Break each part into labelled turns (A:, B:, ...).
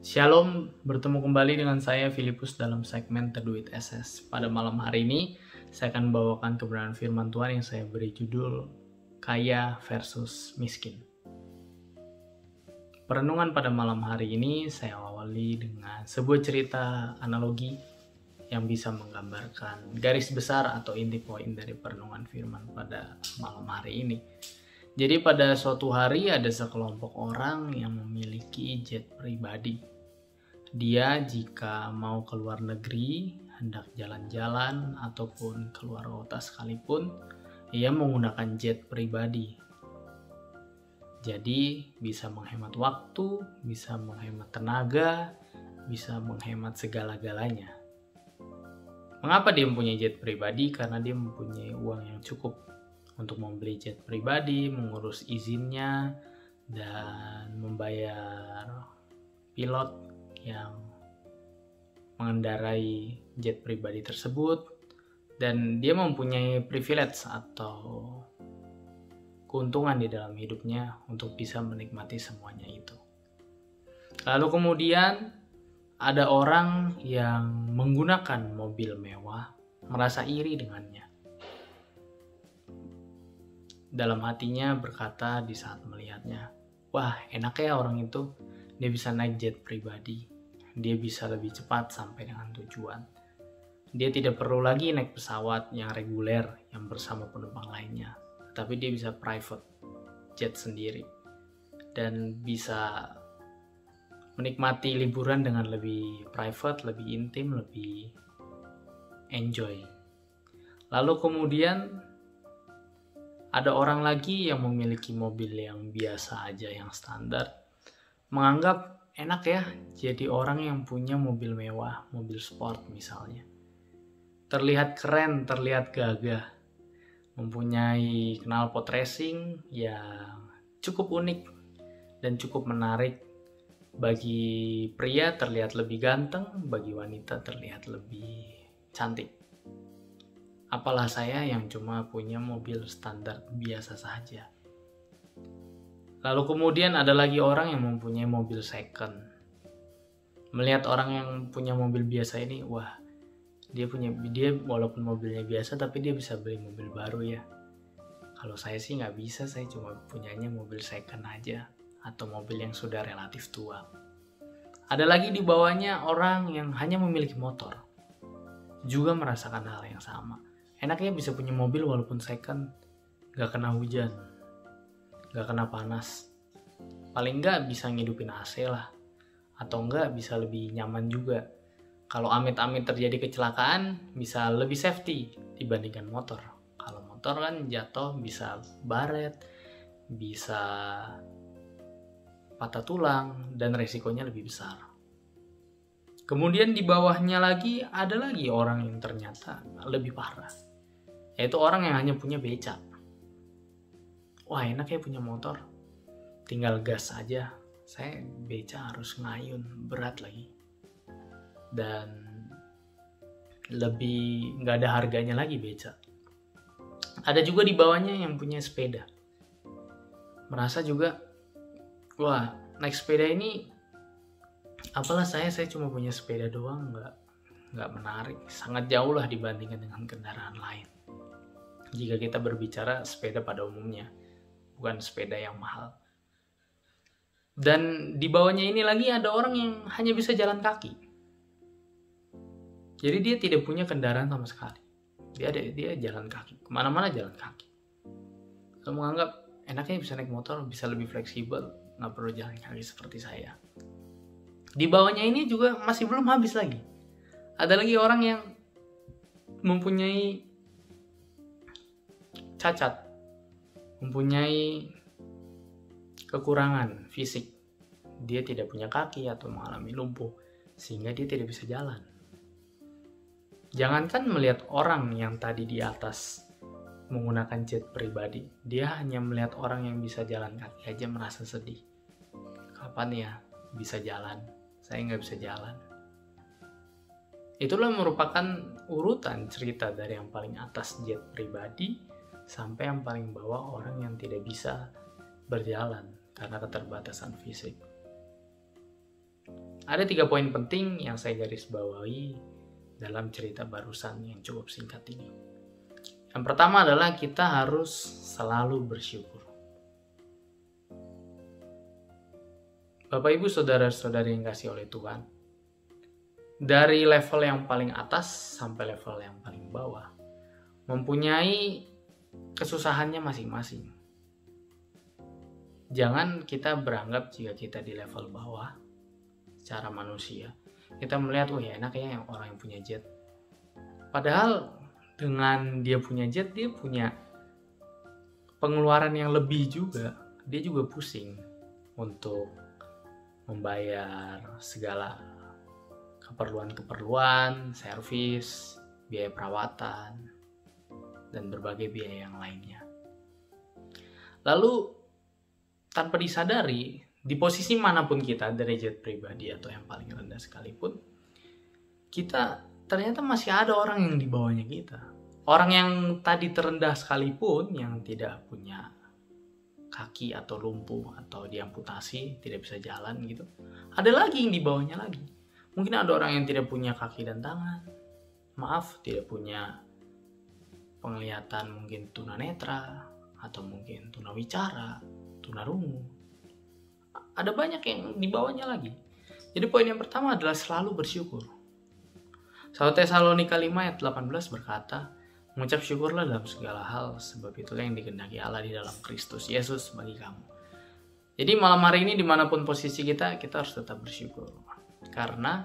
A: Shalom, bertemu kembali dengan saya Filipus dalam segmen Terduit SS. Pada malam hari ini, saya akan membawakan kebenaran firman Tuhan yang saya beri judul Kaya versus Miskin. Perenungan pada malam hari ini saya awali dengan sebuah cerita analogi yang bisa menggambarkan garis besar atau inti poin dari perenungan firman pada malam hari ini. Jadi pada suatu hari ada sekelompok orang yang memiliki jet pribadi. Dia jika mau keluar negeri, hendak jalan-jalan ataupun keluar kota sekalipun, ia menggunakan jet pribadi. Jadi bisa menghemat waktu, bisa menghemat tenaga, bisa menghemat segala-galanya. Mengapa dia mempunyai jet pribadi? Karena dia mempunyai uang yang cukup untuk membeli jet pribadi, mengurus izinnya, dan membayar pilot yang mengendarai jet pribadi tersebut. Dan dia mempunyai privilege atau keuntungan di dalam hidupnya untuk bisa menikmati semuanya itu. Lalu kemudian ada orang yang menggunakan mobil mewah, merasa iri dengannya. Dalam hatinya berkata di saat melihatnya, wah enak ya orang itu, dia bisa naik jet pribadi, dia bisa lebih cepat sampai dengan tujuan. Dia tidak perlu lagi naik pesawat yang reguler yang bersama penumpang lainnya, tapi dia bisa private jet sendiri dan bisa menikmati liburan dengan lebih private, lebih intim, lebih enjoy. Lalu kemudian ada orang lagi yang memiliki mobil yang biasa aja, yang standar, menganggap enak ya jadi orang yang punya mobil mewah, mobil sport misalnya. Terlihat keren, terlihat gagah, mempunyai knalpot racing yang cukup unik dan cukup menarik. Bagi pria terlihat lebih ganteng, bagi wanita terlihat lebih cantik. Apalah saya yang cuma punya mobil standar biasa saja. Lalu kemudian ada lagi orang yang mempunyai mobil second. Melihat orang yang punya mobil biasa ini, wah, dia walaupun mobilnya biasa tapi dia bisa beli mobil baru ya. Kalau saya sih nggak bisa, saya cuma punyanya mobil second aja atau mobil yang sudah relatif tua. Ada lagi di bawahnya orang yang hanya memiliki motor, juga merasakan hal yang sama. Enaknya bisa punya mobil walaupun second, gak kena hujan, gak kena panas. Paling gak bisa ngidupin AC lah, atau enggak bisa lebih nyaman juga. Kalau amit-amit terjadi kecelakaan, bisa lebih safety dibandingkan motor. Kalau motor kan jatuh bisa baret, bisa patah tulang, dan resikonya lebih besar. Kemudian di bawahnya lagi ada lagi orang yang ternyata lebih parah, yaitu orang yang hanya punya becak. Wah enak ya punya motor, tinggal gas aja. Saya becak harus ngayun, berat lagi. Dan lebih nggak ada harganya lagi becak. Ada juga di bawahnya yang punya sepeda. Merasa juga, wah naik sepeda ini apalah saya cuma punya sepeda doang, nggak menarik, sangat jauh lah dibandingkan dengan kendaraan lain. Jika kita berbicara sepeda pada umumnya, bukan sepeda yang mahal. Dan di bawahnya ini lagi ada orang yang hanya bisa jalan kaki. Jadi dia tidak punya kendaraan sama sekali. Dia jalan kaki, kemana-mana jalan kaki. Lalu menganggap enaknya bisa naik motor, bisa lebih fleksibel, nggak perlu jalan kaki seperti saya. Di bawahnya ini juga masih belum habis lagi. Ada lagi orang yang mempunyai cacat, mempunyai kekurangan fisik. Dia tidak punya kaki atau mengalami lumpuh, sehingga dia tidak bisa jalan. Jangankan melihat orang yang tadi di atas menggunakan jet pribadi, dia hanya melihat orang yang bisa jalan kaki aja merasa sedih. Kapan ya bisa jalan? Saya nggak bisa jalan. Itulah merupakan urutan cerita dari yang paling atas jet pribadi sampai yang paling bawah orang yang tidak bisa berjalan karena keterbatasan fisik. Ada 3 poin penting yang saya garis bawahi dalam cerita barusan yang cukup singkat ini. Yang pertama adalah kita harus selalu bersyukur. Bapak Ibu saudara-saudari yang kasih oleh Tuhan, dari level yang paling atas sampai level yang paling bawah mempunyai kesusahannya masing-masing. Jangan kita beranggap jika kita di level bawah secara manusia, kita melihat, oh ya enak ya yang orang yang punya jet. Padahal dengan dia punya jet, dia punya pengeluaran yang lebih juga. Dia juga pusing untuk membayar segala keperluan-keperluan, servis, biaya perawatan, dan berbagai biaya yang lainnya. Lalu tanpa disadari, di posisi manapun kita, derajat pribadi atau yang paling rendah sekalipun, kita ternyata masih ada orang yang di bawahnya kita. Orang yang tadi terendah sekalipun, yang tidak punya kaki atau lumpuh atau diamputasi, tidak bisa jalan gitu, ada lagi yang di bawahnya lagi. Mungkin ada orang yang tidak punya kaki dan tangan, tidak punya penglihatan, mungkin tunanetra, atau mungkin tunawicara, tunarungu. Ada banyak yang di bawahnya lagi. Jadi poin yang pertama adalah selalu bersyukur. 1 Tesalonika 5 ayat 18 berkata, mengucap syukurlah dalam segala hal, sebab itulah yang dikehendaki Allah di dalam Kristus Yesus bagi kamu. Jadi malam hari ini dimanapun posisi kita harus tetap bersyukur. Karena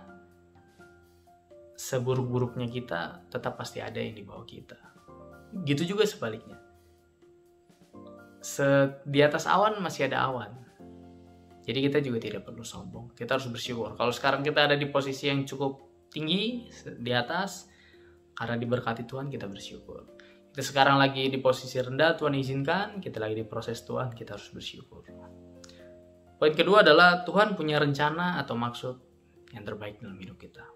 A: seburuk-buruknya kita, tetap pasti ada yang di bawah kita. Gitu juga sebaliknya. Di atas awan masih ada awan. Jadi kita juga tidak perlu sombong. Kita harus bersyukur. Kalau sekarang kita ada di posisi yang cukup tinggi di atas, karena diberkati Tuhan, kita bersyukur. Kita sekarang lagi di posisi rendah, Tuhan izinkan, kita lagi di proses Tuhan, kita harus bersyukur. Poin kedua adalah Tuhan punya rencana atau maksud yang terbaik dalam hidup kita.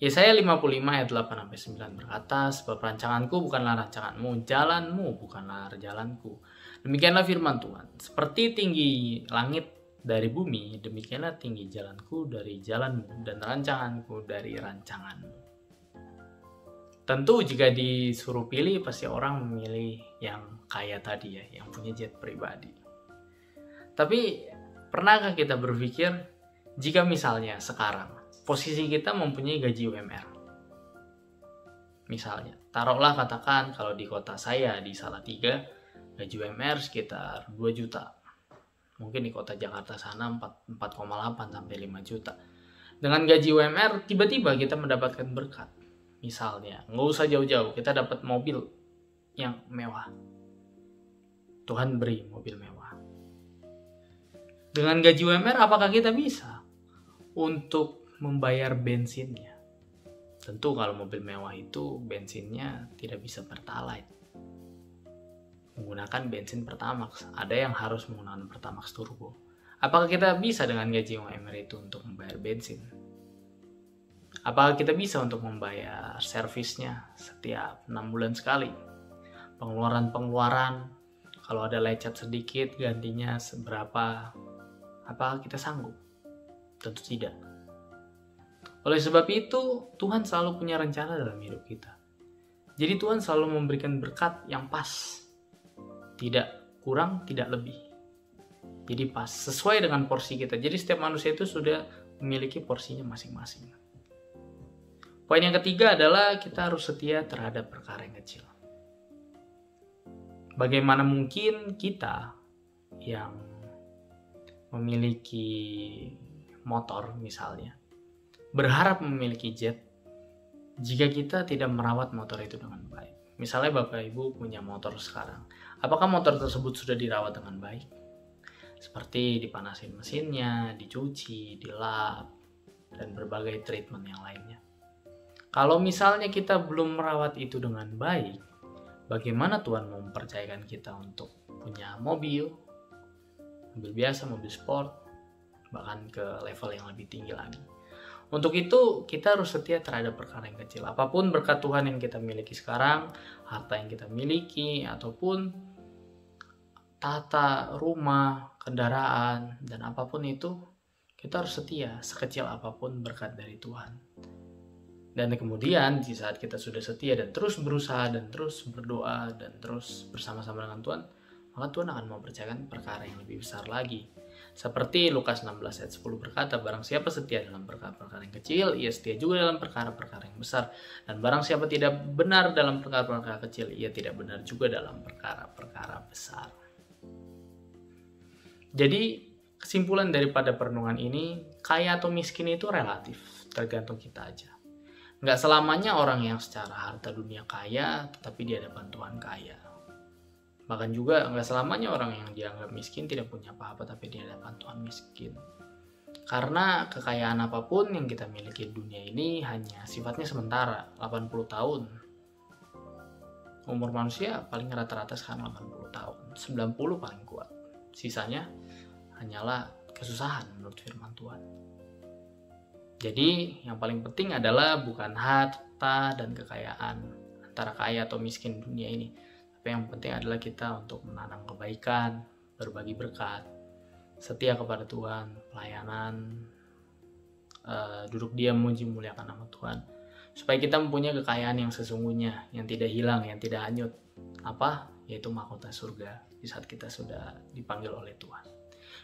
A: Yesaya 55 ayat 8-9 berkata, sebab rancanganku bukanlah rancanganmu, jalanmu bukanlah jalanku. Demikianlah firman Tuhan, seperti tinggi langit dari bumi, demikianlah tinggi jalanku dari jalanmu, dan rancanganku dari rancanganmu. Tentu jika disuruh pilih, pasti orang memilih yang kaya tadi ya, yang punya jet pribadi. Tapi pernahkah kita berpikir, jika misalnya sekarang posisi kita mempunyai gaji UMR? Misalnya, taruhlah katakan kalau di kota saya, di Salatiga, gaji UMR sekitar 2 juta. Mungkin di kota Jakarta sana 4,8 sampai 5 juta. Dengan gaji UMR, tiba-tiba kita mendapatkan berkat. Misalnya, nggak usah jauh-jauh, kita dapat mobil yang mewah. Tuhan beri mobil mewah. Dengan gaji UMR, apakah kita bisa untuk membayar bensinnya? Tentu kalau mobil mewah itu bensinnya tidak bisa Pertalite. Menggunakan bensin Pertamax. Ada yang harus menggunakan Pertamax Turbo. Apakah kita bisa dengan gaji UMR itu untuk membayar bensin? Apakah kita bisa untuk membayar servisnya setiap 6 bulan sekali? Pengeluaran-pengeluaran, kalau ada lecet sedikit, gantinya seberapa? Apakah kita sanggup? Tentu tidak. Oleh sebab itu, Tuhan selalu punya rencana dalam hidup kita. Jadi Tuhan selalu memberikan berkat yang pas. Tidak kurang, tidak lebih. Jadi pas, sesuai dengan porsi kita. Jadi setiap manusia itu sudah memiliki porsinya masing-masing. Poin yang ketiga adalah kita harus setia terhadap perkara yang kecil. Bagaimana mungkin kita yang memiliki motor misalnya, berharap memiliki jet, jika kita tidak merawat motor itu dengan baik. Misalnya Bapak Ibu punya motor sekarang, apakah motor tersebut sudah dirawat dengan baik? Seperti dipanasin mesinnya, dicuci, dilap, dan berbagai treatment yang lainnya. Kalau misalnya kita belum merawat itu dengan baik, bagaimana Tuhan mempercayakan kita untuk punya mobil biasa, mobil sport, bahkan ke level yang lebih tinggi lagi? Untuk itu kita harus setia terhadap perkara yang kecil. Apapun berkat Tuhan yang kita miliki sekarang, harta yang kita miliki, ataupun tata rumah, kendaraan, dan apapun itu, Kita harus setia sekecil apapun berkat dari Tuhan. Dan kemudian di saat kita sudah setia dan terus berusaha dan terus berdoa dan terus bersama-sama dengan Tuhan, maka Tuhan akan mempercayakan perkara yang lebih besar lagi. Seperti Lukas 16 ayat 10 berkata, barang siapa setia dalam perkara-perkara yang kecil, ia setia juga dalam perkara-perkara yang besar. Dan barang siapa tidak benar dalam perkara-perkara kecil, ia tidak benar juga dalam perkara-perkara besar. Jadi kesimpulan daripada perenungan ini, kaya atau miskin itu relatif, tergantung kita aja. Nggak selamanya orang yang secara harta dunia kaya, tetapi di hadapan Tuhan kaya. Bahkan juga nggak selamanya orang yang dianggap miskin tidak punya apa-apa, tapi di hadapan Tuhan miskin. Karena kekayaan apapun yang kita miliki di dunia ini hanya sifatnya sementara, 80 tahun. Umur manusia paling rata-rata sekarang 80 tahun, 90 paling kuat. Sisanya hanyalah kesusahan menurut firman Tuhan. Jadi yang paling penting adalah bukan harta dan kekayaan, antara kaya atau miskin dunia ini. Tapi yang penting adalah kita untuk menanam kebaikan, berbagi berkat, setia kepada Tuhan, pelayanan, duduk diam memuji muliakan nama Tuhan. Supaya kita mempunyai kekayaan yang sesungguhnya, yang tidak hilang, yang tidak hanyut. Apa? Yaitu mahkota surga di saat kita sudah dipanggil oleh Tuhan.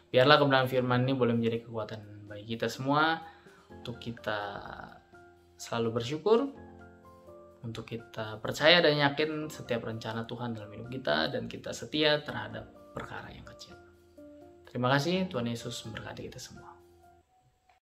A: Biarlah kebenaran firman ini boleh menjadi kekuatan bagi kita semua, untuk kita selalu bersyukur, untuk kita percaya dan yakin setiap rencana Tuhan dalam hidup kita, dan kita setia terhadap perkara yang kecil. Terima kasih, Tuhan Yesus memberkati kita semua.